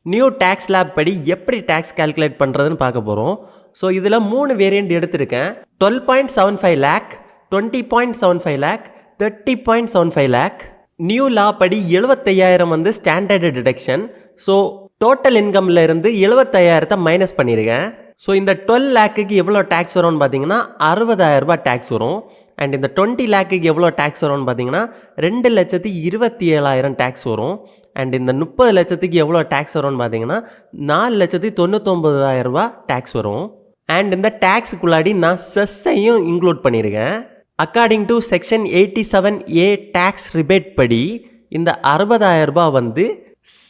New tax lab படி எப்படி tax calculate பண்ணுறதுன்னு பார்க்க போகிறோம். ஸோ இதில் 3 வேரியண்ட் எடுத்திருக்கேன். 12.75 லேக், 20.75 லேக், 30.75 லேக். நியூ லா படி 75,000 வந்து ஸ்டாண்டர்டு டிடக்ஷன். ஸோ டோட்டல் இன்கம்ல இருந்து 75,000 மைனஸ் பண்ணியிருக்கேன். ஸோ இந்த 12 லேக்குக்கு எவ்வளோ டேக்ஸ் வரும்னு பார்த்தீங்கன்னா 60,000 ரூபாய் டேக்ஸ் வரும். அண்ட் இந்த 20 லேக்குக்கு எவ்வளோ டேக்ஸ் வரும்னு பார்த்தீங்கன்னா 2,27,000 டேக்ஸ் வரும். அண்ட் இந்த 30 லட்சத்துக்கு எவ்வளோ டேக்ஸ் வரும்னு பார்த்தீங்கன்னா 4,99,000 ரூபாய் டேக்ஸ் வரும். அண்ட் இந்த டேக்ஸுக்குள்ளாடி நான் செஸ்ஸையும் இன்க்ளூட் பண்ணியிருக்கேன். According to section 87A tax rebate படி இந்த 60,000 ரூபாய் வந்து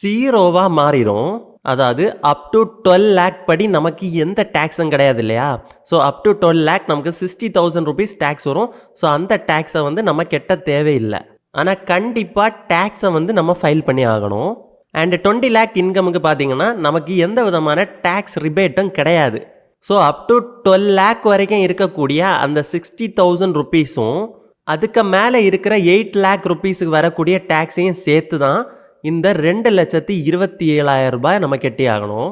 0வா மாறிடும். அதாவது அப் டு 12 லேக் படி நமக்கு எந்த டேக்ஸும் கிடையாது இல்லையா. ஸோ அப் டு 12 லேக் நமக்கு 60,000 ருபீஸ் டேக்ஸ் வரும். ஸோ அந்த டேக்ஸை வந்து நம்ம கெட்ட தேவையில்லை. ஆனால் கண்டிப்பாக டேக்ஸை வந்து நம்ம ஃபைல் பண்ணி ஆகணும். அண்ட் 20 லேக் இன்கமுக்கு பார்த்தீங்கன்னா நமக்கு எந்த விதமான டேக்ஸ் ரிபேட்டும் கிடையாது. ஸோ அப் டு 12 லேக் வரைக்கும் இருக்கக்கூடிய அந்த 60,000 ருபீஸும் அதுக்கு மேலே இருக்கிற 8 லேக் ருபீஸுக்கு வரக்கூடிய டேக்ஸையும் சேர்த்து தான் இந்த 2,27,000 ரூபாய் நம்ம கட்டி ஆகணும்.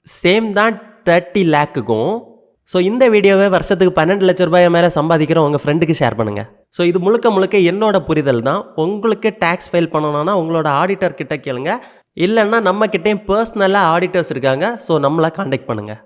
சேம் தான் 30 லேக்குக்கும். ஸோ இந்த வீடியோவை வருஷத்துக்கு 12 லட்ச ரூபாய் மேலே சம்பாதிக்கிற உங்கள் ஃப்ரெண்டுக்கு ஷேர் பண்ணுங்கள். ஸோ இது முழுக்க என்னோட புரிதல் தான். உங்களுக்கு டேக்ஸ் ஃபைல் பண்ணணும்னா உங்களோட ஆடிட்டர் கிட்ட கேளுங்க. இல்லைன்னா நம்மக்கிட்டே பர்சனலாக ஆடிட்டர்ஸ் இருக்காங்க. ஸோ நம்மளை காண்டாக்ட் பண்ணுங்கள்.